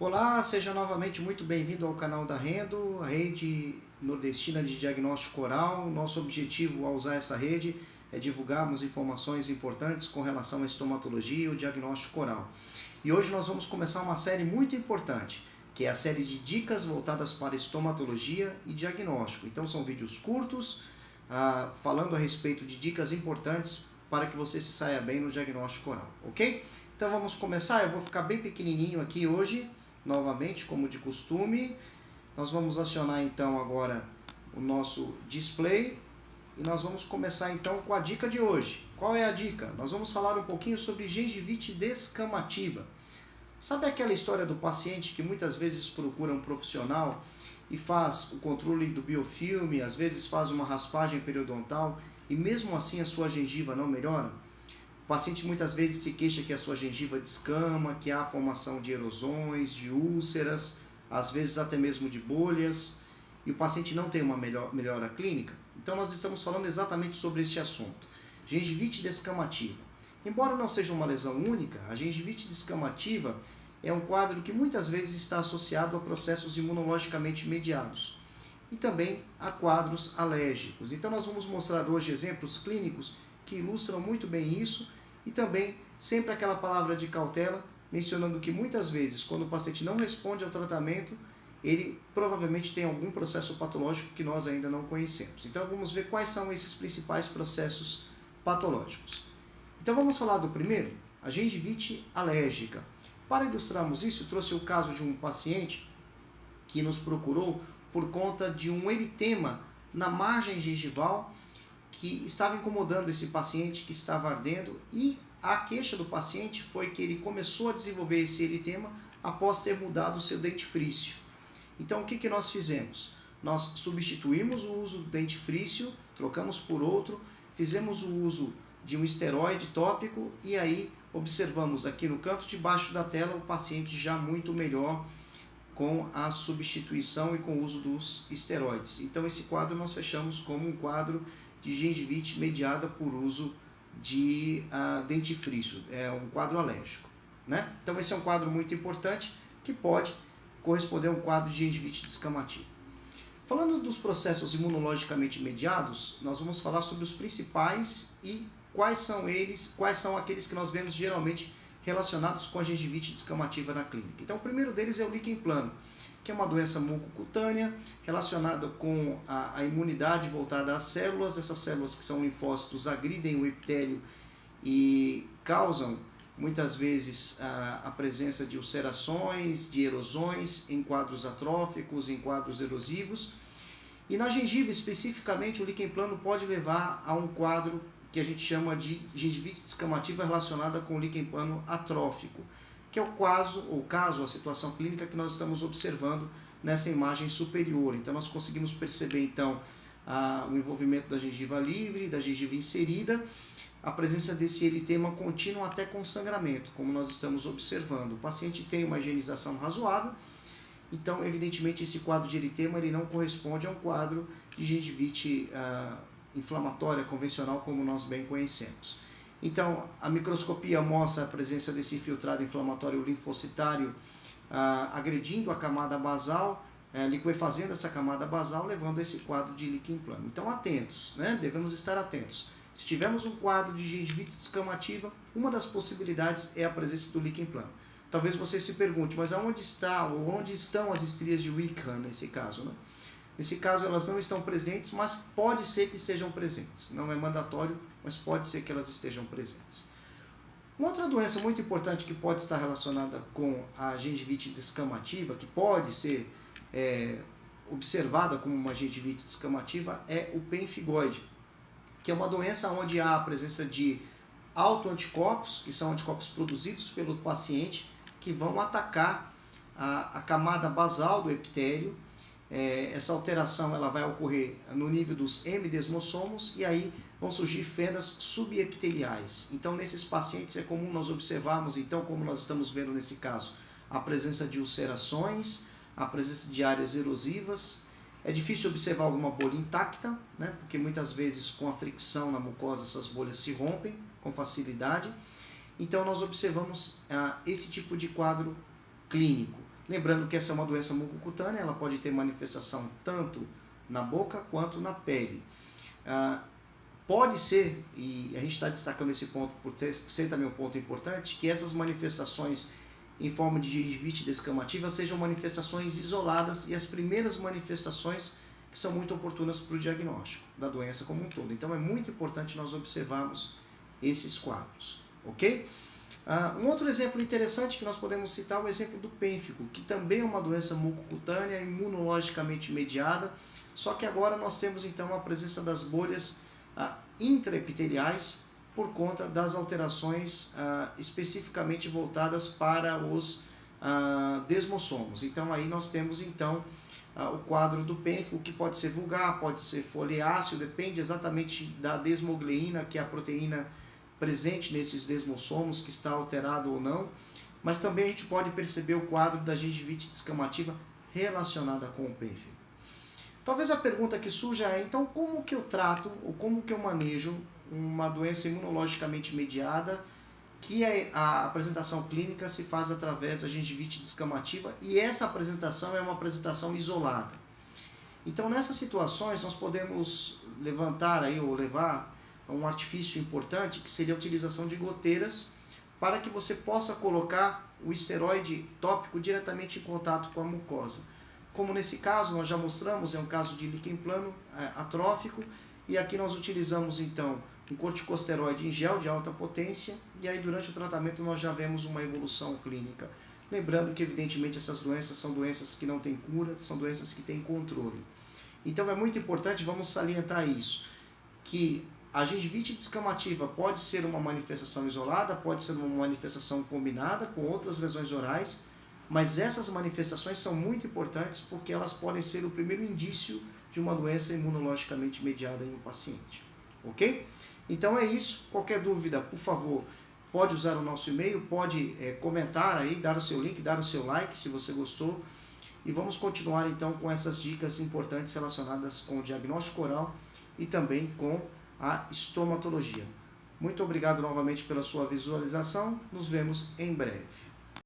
Olá, seja novamente muito bem-vindo ao canal da Rendo, a rede nordestina de diagnóstico oral. Nosso objetivo ao usar essa rede é divulgarmos informações importantes com relação à estomatologia e o diagnóstico oral. E hoje nós vamos começar uma série muito importante, que é a série de dicas voltadas para estomatologia e diagnóstico. Então são vídeos curtos, falando a respeito de dicas importantes para que você se saia bem no diagnóstico oral, ok? Então vamos começar, eu vou ficar bem pequenininho aqui hoje. Novamente, como de costume, nós vamos acionar então agora o nosso display e nós vamos começar então com a dica de hoje. Qual é a dica? Nós vamos falar um pouquinho sobre gengivite descamativa. Sabe aquela história do paciente que muitas vezes procura um profissional e faz o controle do biofilme, às vezes faz uma raspagem periodontal e mesmo assim a sua gengiva não melhora? O paciente muitas vezes se queixa que a sua gengiva descama, que há formação de erosões, de úlceras, às vezes até mesmo de bolhas, e o paciente não tem uma melhora clínica. Então nós estamos falando exatamente sobre este assunto. Gengivite descamativa. Embora não seja uma lesão única, a gengivite descamativa é um quadro que muitas vezes está associado a processos imunologicamente mediados e também a quadros alérgicos. Então nós vamos mostrar hoje exemplos clínicos que ilustram muito bem isso. E também sempre aquela palavra de cautela, mencionando que muitas vezes, quando o paciente não responde ao tratamento, ele provavelmente tem algum processo patológico que nós ainda não conhecemos. Então vamos ver quais são esses principais processos patológicos. Então vamos falar do primeiro, a gengivite alérgica. Para ilustrarmos isso, trouxe o caso de um paciente que nos procurou por conta de um eritema na margem gengival que estava incomodando esse paciente, que estava ardendo, e a queixa do paciente foi que ele começou a desenvolver esse eritema após ter mudado o seu dentifrício. Então o que nós fizemos? Nós substituímos o uso do dentifrício, trocamos por outro, fizemos o uso de um esteroide tópico e aí observamos aqui no canto de baixo da tela o paciente já muito melhor com a substituição e com o uso dos esteroides. Então esse quadro nós fechamos como um quadro de gengivite mediada por uso de dentifrício, é um quadro alérgico, né? Então esse é um quadro muito importante que pode corresponder a um quadro de gengivite descamativa. Falando dos processos imunologicamente mediados, nós vamos falar sobre os principais e quais são aqueles que nós vemos geralmente relacionados com a gengivite descamativa na clínica. Então o primeiro deles é o líquen plano, que é uma doença mucocutânea relacionada com a imunidade voltada às células. Essas células que são linfócitos agridem o epitélio e causam muitas vezes a presença de ulcerações, de erosões em quadros atróficos, em quadros erosivos. E na gengiva especificamente o líquen plano pode levar a um quadro que a gente chama de gengivite descamativa relacionada com o líquen plano atrófico, que é o caso, a situação clínica que nós estamos observando nessa imagem superior. Então nós conseguimos perceber então o envolvimento da gengiva livre, da gengiva inserida, a presença desse eritema contínuo até com sangramento, como nós estamos observando. O paciente tem uma higienização razoável, então evidentemente esse quadro de eritema ele não corresponde a um quadro de gengivite inflamatória convencional como nós bem conhecemos. Então, a microscopia mostra a presença desse infiltrado inflamatório linfocitário agredindo a camada basal, liquefazendo essa camada basal, levando a esse quadro de líquen plano. Então, atentos, né? Devemos estar atentos. Se tivermos um quadro de gengivite descamativa, uma das possibilidades é a presença do líquen plano. Talvez você se pergunte, mas onde estão as estrias de Wickham nesse caso, né? Nesse caso elas não estão presentes, mas pode ser que estejam presentes. Não é mandatório, mas pode ser que elas estejam presentes. Uma outra doença muito importante que pode estar relacionada com a gengivite descamativa, que pode ser observada como uma gengivite descamativa, é o pemfigoide, que é uma doença onde há a presença de autoanticorpos, que são anticorpos produzidos pelo paciente, que vão atacar a camada basal do epitélio. Essa alteração ela vai ocorrer no nível dos M-desmossomos e aí vão surgir fendas subepiteliais. Então, nesses pacientes é comum nós observarmos, então, como nós estamos vendo nesse caso, a presença de ulcerações, a presença de áreas erosivas. É difícil observar alguma bolha intacta, né? Porque muitas vezes com a fricção na mucosa essas bolhas se rompem com facilidade. Então, nós observamos esse tipo de quadro clínico. Lembrando que essa é uma doença mucocutânea, ela pode ter manifestação tanto na boca quanto na pele. Pode ser, e a gente está destacando esse ponto por ser também um ponto importante, que essas manifestações em forma de gengivite descamativa sejam manifestações isoladas e as primeiras manifestações que são muito oportunas para o diagnóstico da doença como um todo. Então é muito importante nós observarmos esses quadros, ok? Um outro exemplo interessante que nós podemos citar é o exemplo do pênfigo, que também é uma doença mucocutânea, imunologicamente mediada, só que agora nós temos então a presença das bolhas intraepiteliais por conta das alterações especificamente voltadas para os desmossomos. Então aí nós temos então o quadro do pênfigo, que pode ser vulgar, pode ser foliáceo, depende exatamente da desmogleína, que é a proteína presente nesses desmossomos, que está alterado ou não, mas também a gente pode perceber o quadro da gengivite descamativa relacionada com o pênfigo. Talvez a pergunta que surja é, então, como que eu trato, ou como que eu manejo uma doença imunologicamente mediada, que a apresentação clínica se faz através da gengivite descamativa, e essa apresentação é uma apresentação isolada. Então, nessas situações, nós podemos levantar aí, ou levar um artifício importante, que seria a utilização de goteiras, para que você possa colocar o esteroide tópico diretamente em contato com a mucosa. Como nesse caso, nós já mostramos, é um caso de líquen plano atrófico, e aqui nós utilizamos então um corticosteroide em gel de alta potência, e aí durante o tratamento nós já vemos uma evolução clínica. Lembrando que evidentemente essas doenças são doenças que não têm cura, são doenças que têm controle. Então é muito importante, vamos salientar isso, que a gengivite descamativa pode ser uma manifestação isolada, pode ser uma manifestação combinada com outras lesões orais, mas essas manifestações são muito importantes porque elas podem ser o primeiro indício de uma doença imunologicamente mediada em um paciente. Ok? Então é isso. Qualquer dúvida, por favor, pode usar o nosso e-mail, pode comentar aí, dar o seu link, dar o seu like se você gostou. E vamos continuar então com essas dicas importantes relacionadas com o diagnóstico oral e também com a estomatologia. Muito obrigado novamente pela sua visualização. Nos vemos em breve.